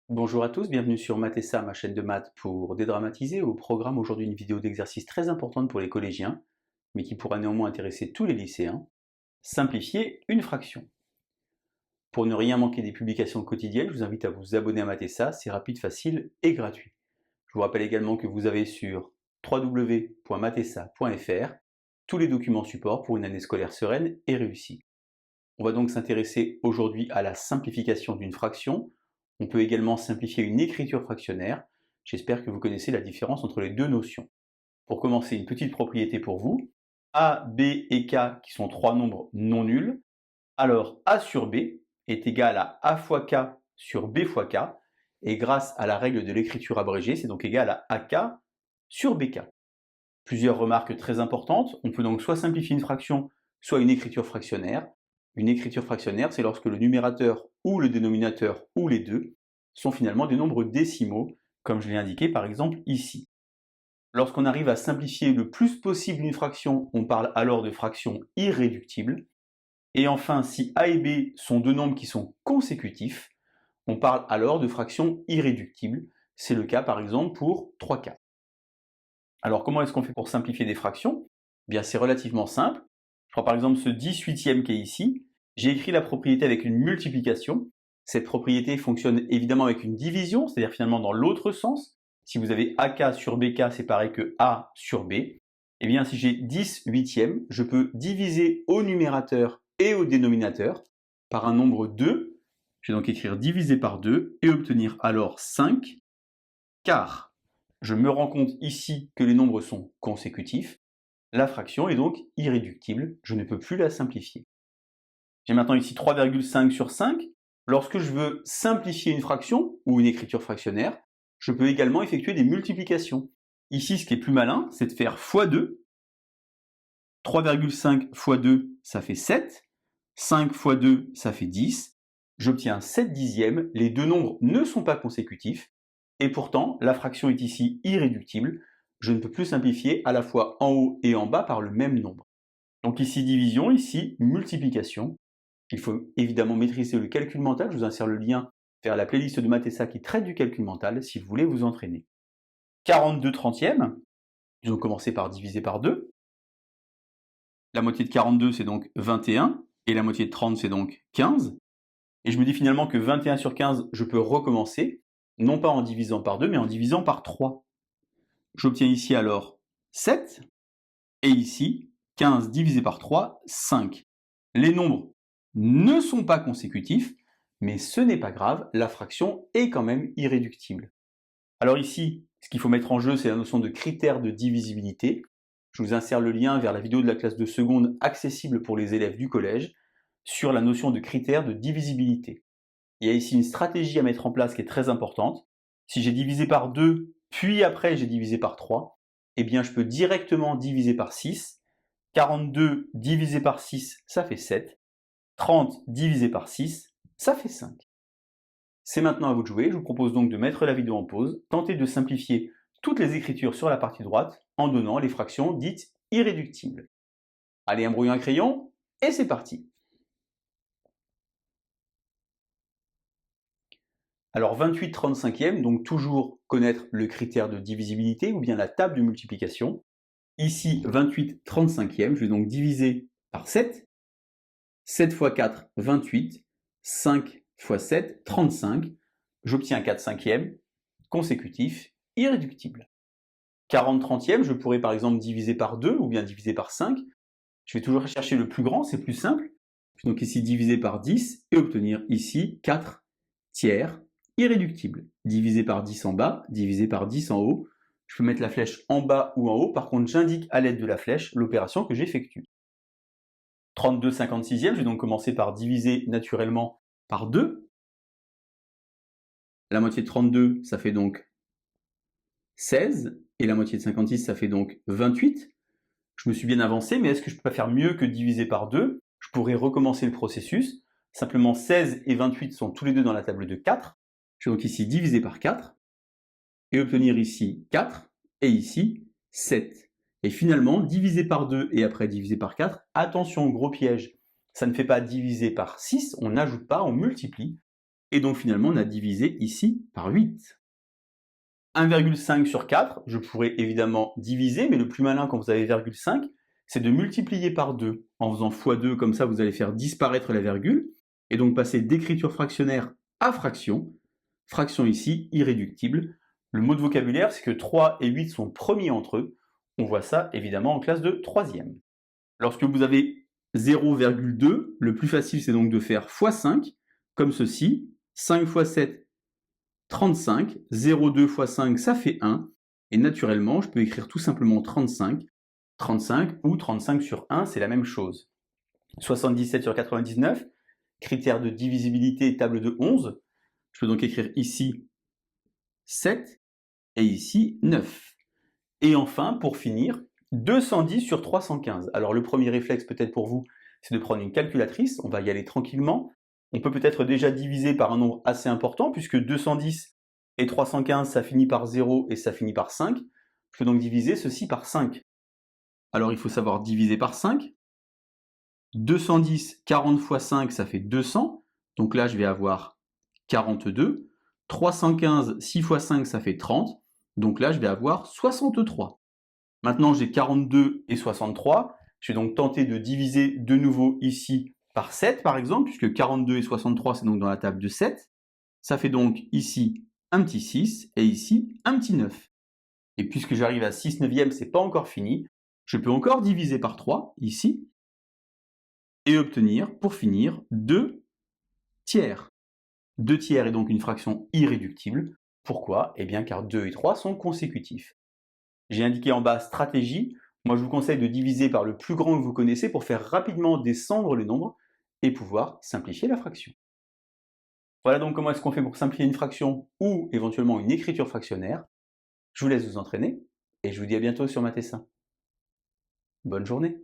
Bonjour à tous, bienvenue sur Math&Ça, ma chaîne de maths pour dédramatiser. Au programme aujourd'hui une vidéo d'exercice très importante pour les collégiens, mais qui pourra néanmoins intéresser tous les lycéens. Simplifier une fraction. Pour ne rien manquer des publications quotidiennes, je vous invite à vous abonner à Math&Ça, c'est rapide, facile et gratuit. Je vous rappelle également que vous avez sur www.mathessa.fr tous les documents support pour une année scolaire sereine et réussie. On va donc s'intéresser aujourd'hui à la simplification d'une fraction. On peut également simplifier une écriture fractionnaire. J'espère que vous connaissez la différence entre les deux notions. Pour commencer, une petite propriété pour vous. A, B et K qui sont trois nombres non nuls. Alors A sur B est égal à A fois K sur B fois K. Et grâce à la règle de l'écriture abrégée, c'est donc égal à AK sur BK. Plusieurs remarques très importantes. On peut donc soit simplifier une fraction, soit une écriture fractionnaire. Une écriture fractionnaire, c'est lorsque le numérateur ou le dénominateur ou les deux sont finalement des nombres décimaux, comme je l'ai indiqué par exemple ici. Lorsqu'on arrive à simplifier le plus possible une fraction, on parle alors de fraction irréductible. Et enfin, si A et B sont deux nombres qui sont consécutifs, on parle alors de fraction irréductible. C'est le cas par exemple pour 3K. Alors comment est-ce qu'on fait pour simplifier des fractions? Eh bien, c'est relativement simple. Je prends par exemple ce 18e qui est ici. J'ai écrit la propriété avec une multiplication. Cette propriété fonctionne évidemment avec une division, c'est-à-dire finalement dans l'autre sens. Si vous avez AK sur BK, c'est pareil que A sur B. Eh bien, si j'ai 10 huitièmes, je peux diviser au numérateur et au dénominateur par un nombre 2. Je vais donc écrire divisé par 2 et obtenir alors 5, car je me rends compte ici que les nombres sont consécutifs. La fraction est donc irréductible, je ne peux plus la simplifier. J'ai maintenant ici 3,5 sur 5. Lorsque je veux simplifier une fraction ou une écriture fractionnaire, je peux également effectuer des multiplications. Ici, ce qui est plus malin, c'est de faire x2. 3,5 fois 2, ça fait 7. 5 fois 2, ça fait 10. J'obtiens 7 dixièmes. Les deux nombres ne sont pas consécutifs. Et pourtant, la fraction est ici irréductible. Je ne peux plus simplifier à la fois en haut et en bas par le même nombre. Donc ici division, ici multiplication. Il faut évidemment maîtriser le calcul mental. Je vous insère le lien vers la playlist de Math&Ça qui traite du calcul mental si vous voulez vous entraîner. 42 trentièmes. Ils ont commencé par diviser par 2. La moitié de 42, c'est donc 21. Et la moitié de 30, c'est donc 15. Et je me dis finalement que 21 sur 15, je peux recommencer, non pas en divisant par 2, mais en divisant par 3. J'obtiens ici alors 7, et ici, 15 divisé par 3, 5. Les nombres ne sont pas consécutifs, mais ce n'est pas grave, la fraction est quand même irréductible. Alors ici, ce qu'il faut mettre en jeu, c'est la notion de critère de divisibilité. Je vous insère le lien vers la vidéo de la classe de seconde accessible pour les élèves du collège sur la notion de critère de divisibilité. Il y a ici une stratégie à mettre en place qui est très importante. Si j'ai divisé par 2, puis après j'ai divisé par 3, eh bien je peux directement diviser par 6. 42 divisé par 6, ça fait 7. 30 divisé par 6, ça fait 5. C'est maintenant à vous de jouer. Je vous propose donc de mettre la vidéo en pause, tenter de simplifier toutes les écritures sur la partie droite en donnant les fractions dites irréductibles. Allez, un brouillon à crayon, et c'est parti. Alors 28 35e, donc toujours connaître le critère de divisibilité ou bien la table de multiplication. Ici, 28 35e, je vais donc diviser par 7. 7 fois 4, 28. 5 fois 7, 35. J'obtiens 4 cinquièmes, consécutif, irréductible. 40 trentièmes, je pourrais par exemple diviser par 2 ou bien diviser par 5. Je vais toujours chercher le plus grand, c'est plus simple. Je vais donc ici diviser par 10 et obtenir ici 4 tiers irréductible. Divisé par 10 en bas, divisé par 10 en haut. Je peux mettre la flèche en bas ou en haut, par contre j'indique à l'aide de la flèche l'opération que j'effectue. 32 56e, je vais donc commencer par diviser naturellement par 2. La moitié de 32, ça fait donc 16, et la moitié de 56, ça fait donc 28. Je me suis bien avancé, mais est-ce que je peux pas faire mieux que diviser par 2? Je pourrais recommencer le processus. Simplement 16 et 28 sont tous les deux dans la table de 4. Je vais donc ici diviser par 4, et obtenir ici 4, et ici 7. Et finalement, diviser par 2 et après diviser par 4, attention, gros piège, ça ne fait pas diviser par 6, on n'ajoute pas, on multiplie. et donc finalement on a divisé ici par 8. 1,5 sur 4, je pourrais évidemment diviser, mais le plus malin quand vous avez 0,5, c'est de multiplier par 2. En faisant x2, comme ça vous allez faire disparaître la virgule, et donc passer d'écriture fractionnaire à fraction. Fraction ici, irréductible. Le mot de vocabulaire, c'est que 3 et 8 sont premiers entre eux. On voit ça évidemment en classe de 3e. Lorsque vous avez 0,2, le plus facile c'est donc de faire x5, comme ceci. 5 x 7, 35. 0,2 x 5, ça fait 1. Et naturellement, je peux écrire tout simplement 35. 35 ou 35 sur 1, c'est la même chose. 77 sur 99, critère de divisibilité, table de 11. Je peux donc écrire ici 7 et ici 9. Et enfin, pour finir, 210 sur 315. Alors le premier réflexe peut-être pour vous, c'est de prendre une calculatrice, on va y aller tranquillement. On peut peut-être déjà diviser par un nombre assez important, puisque 210 et 315, ça finit par 0 et ça finit par 5. Je peux donc diviser ceci par 5. Alors il faut savoir diviser par 5. 210, 40 fois 5, ça fait 200. Donc là, je vais avoir 42. 315, 6 fois 5, ça fait 30. Donc là, je vais avoir 63. Maintenant, j'ai 42 et 63. Je vais donc tenter de diviser de nouveau ici par 7, par exemple, puisque 42 et 63, c'est donc dans la table de 7. Ça fait donc ici un petit 6 et ici un petit 9. Et puisque j'arrive à 6 neuvièmes, c'est pas encore fini. Je peux encore diviser par 3, ici, et obtenir, pour finir, 2 tiers. 2 tiers est donc une fraction irréductible. Pourquoi? Eh bien car 2 et 3 sont consécutifs. J'ai indiqué en bas stratégie. Moi, je vous conseille de diviser par le plus grand que vous connaissez pour faire rapidement descendre les nombres et pouvoir simplifier la fraction. Voilà donc comment est-ce qu'on fait pour simplifier une fraction ou éventuellement une écriture fractionnaire. Je vous laisse vous entraîner et je vous dis à bientôt sur Mathessin. Bonne journée.